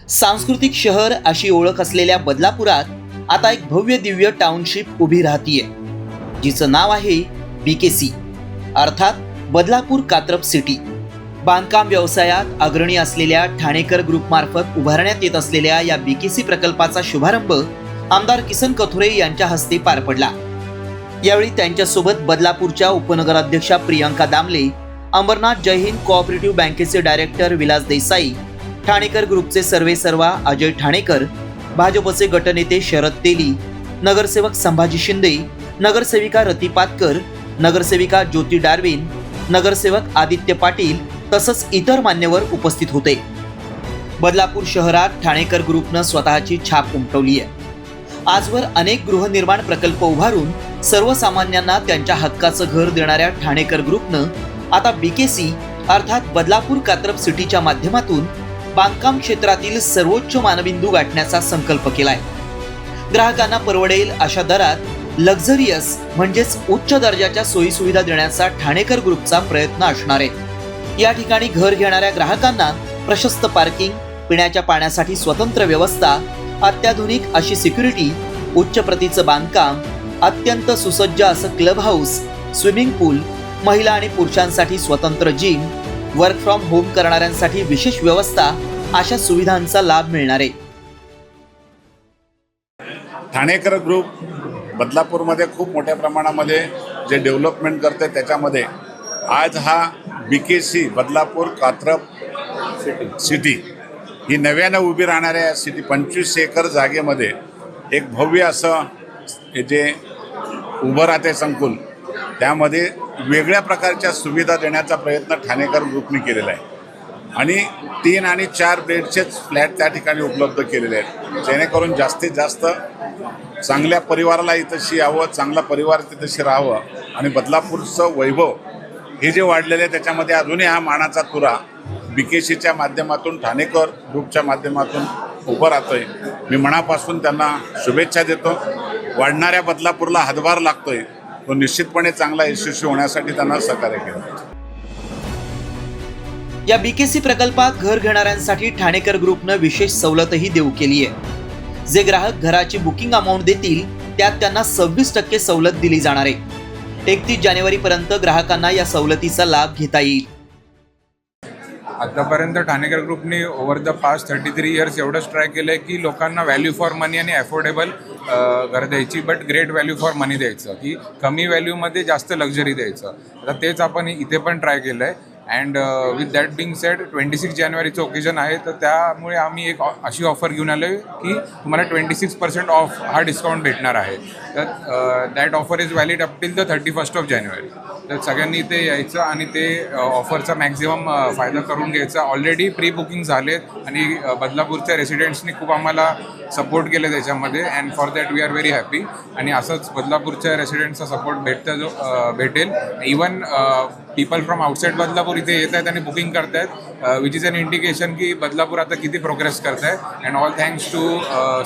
सांस्कृतिक शहर अशी ओळख असलेल्या बदलापुरात आता एक भव्य दिव्य टाउनशिप उभी राहतीये, जिचं नाव आहे बीकेसी अर्थात बदलापूर कात्रप सिटी. बांधकाम व्यवसायात अग्रणी असलेल्या ठाणेकर ग्रुप मार्फत उभारण्यात येत असलेल्या या बीकेसी प्रकल्पाचा शुभारंभ आमदार किसन कथोरे यांच्या हस्ते पार पडला. यावेळी त्यांच्यासोबत बदलापूरच्या उपनगराध्यक्षा प्रियांका दामले, अंबरनाथ जय हिंद कोऑपरेटिव्ह बँकेचे डायरेक्टर विलास देसाई, ठाणेकर ग्रुपचे सर्वेसर्वा अजय ठाणेकर, भाजपचे गटनेते शरद तेली, नगरसेवक संभाजी शिंदे, नगरसेविका रती पातकर, नगरसेविका ज्योती डार्विन, नगरसेवक आदित्य पाटील तसंच इतर मान्यवर उपस्थित होते. बदलापूर शहरात ठाणेकर ग्रुपनं स्वतःची छाप उमटवली आहे. आजवर अनेक गृहनिर्माण प्रकल्प उभारून सर्वसामान्यांना त्यांच्या हक्काचं घर देणाऱ्या ठाणेकर ग्रुपनं आता बीकेसी अर्थात बदलापूर कात्रप सिटीच्या माध्यमातून बांधकाम क्षेत्रातील सर्वोच्च मानबिंदू गाठण्याचा संकल्प केलाय. ग्राहकांना परवडेल अशा दरात लक्झरियस म्हणजेच उच्च दर्जाच्या सोयी सुविधा देण्याचा ठाणेकर ग्रुपचा प्रयत्न असणार आहे. या ठिकाणी घर घेणाऱ्या ग्राहकांना प्रशस्त पार्किंग, पिण्याच्या पाण्यासाठी स्वतंत्र व्यवस्था, अत्याधुनिक अशी सिक्युरिटी, उच्च प्रतीचं बांधकाम, अत्यंत सुसज्ज असं क्लब हाऊस, स्विमिंग पूल, महिला आणि पुरुषांसाठी स्वतंत्र जिम, वर्क फ्रॉम होम करणाऱ्यांसाठी विशेष व्यवस्था अशा सुविधांचा लाभ मिळणार आहे. ठाणेकर ग्रुप बदलापूरमध्ये खूप मोठ्या प्रमाणामध्ये जे डेव्हलपमेंट करते त्याच्यामध्ये आज हा बीकेसी बदलापूर कात्रप सिटी ही नव्यानं उभी राहणाऱ्या सिटी 25 एकर जागेमध्ये एक भव्य असं जे उभं राहते संकुल, त्यामध्ये वेगळ्या प्रकारच्या सुविधा देण्याचा प्रयत्न ठाणेकर ग्रुपने केलेला आहे. आणि 3 आणि 4 बेडचेच फ्लॅट त्या ठिकाणी उपलब्ध केलेले आहेत, जेणेकरून जास्तीत जास्त चांगल्या परिवाराला इथंशी यावं, चांगला परिवार तिथंशी राहावं आणि बदलापूरचं वैभव हे जे वाढलेलं आहे त्याच्यामध्ये अजूनही हा मानाचा तुरा बीकेसीच्या माध्यमातून ठाणेकर ग्रुपच्या माध्यमातून उभं राहतोय. मी मनापासून त्यांना शुभेच्छा देतो. वाढणाऱ्या बदलापूरला हातभार लागतोय, तो निश्चितपणे चांगला यशस्वी होण्यासाठी त्यांना सहकार्य केलं. या बीकेसी प्रकल्पात घर घेणाऱ्यांसाठी ठाणेकर ग्रुपनं विशेष सवलतही देऊ केली आहे. जे ग्राहक घराची बुकिंग अमाऊंट देतील त्यात त्यांना 26% सवलत दिली जाणार आहे. 31 जानेवारीपर्यंत ग्राहकांना या सवलतीचा लाभ घेता येईल. आतापर्यंत ठाणेकर ग्रुपने ओव्हर द पास्ट 33 इयर्स एवढंच ट्राय केलं आहे की लोकांना व्हॅल्यू फॉर मनी आणि अफोर्डेबल घर द्यायची, बट ग्रेट व्हॅल्यू फॉर मनी द्यायचं, की कमी व्हॅल्यूमध्ये जास्त लक्झरी द्यायचं. आता तेच आपण इथे पण ट्राय केलं आहे. And with that being said 26 जानेवारीचं ओकेजन आहे, तर त्यामुळे आम्ही एक अशी ऑफर घेऊन आलो आहे की तुम्हाला 26% ऑफ हा डिस्काउंट भेटणार आहे. तर that offer is valid up till the 31 जानेवारी. तर सगळ्यांनी इथे यायचं आणि ते ऑफरचा मॅक्झिमम फायदा करून घ्यायचा. ऑलरेडी प्री बुकिंग झालेत आणि बदलापूरच्या रेसिडेंट्सनी खूप आम्हाला सपोर्ट केलं त्याच्यामध्ये, and for that we are very happy. आणि असंच बदलापूरच्या रेसिडेंट्सचा सपोर्ट भेटेल. Even people from outside Badlapur इथे येत आहेत आणि बुकिंग करत आहेत, विच इज अन इंडिकेशन की बदलापूर आता किती प्रोग्रेस करत आहे. And all thanks to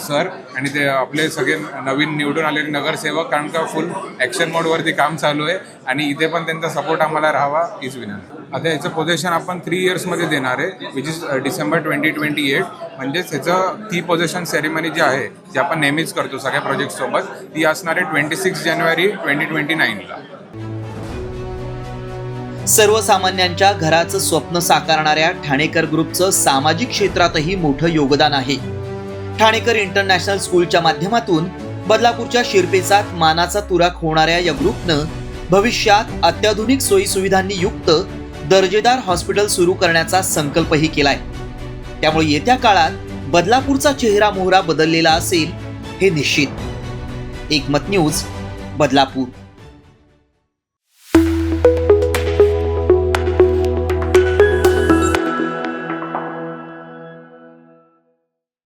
sir आणि ते आपले सगळे नवीन निवडून आलेले नगरसेवक, कारण का फुल ॲक्शन मोडवरती काम चालू आहे आणि इथे पण त्यांचा सपोर्ट आम्हाला राहावा हीच विनंती. आता याचं पोझेशन आपण 3 इयर्समध्ये देणार आहे, विच इज डिसेंबर 2028. म्हणजेच ह्याचं की पोझेशन सेरेमनी जी आहे, जी आपण नेहमीच करतो सगळ्या प्रोजेक्टसोबत, ती असणार आहे 26 जानेवारी 2029ला. सर्वसामान्यांच्या घराचं स्वप्न साकारणाऱ्या ठाणेकर ग्रुपचं सामाजिक क्षेत्रातही मोठं योगदान आहे. ठाणेकर इंटरनॅशनल स्कूलच्या माध्यमातून बदलापूरच्या शिरपेचात मानाचा तुरा खोवणाऱ्या या ग्रुपनं भविष्यात अत्याधुनिक सोयी सुविधांनी युक्त दर्जेदार हॉस्पिटल सुरू करण्याचा संकल्पही केलाय. त्यामुळे येत्या काळात बदलापूरचा चेहरा मोहरा बदललेला असेल हे निश्चित. एकमत न्यूज, बदलापूर.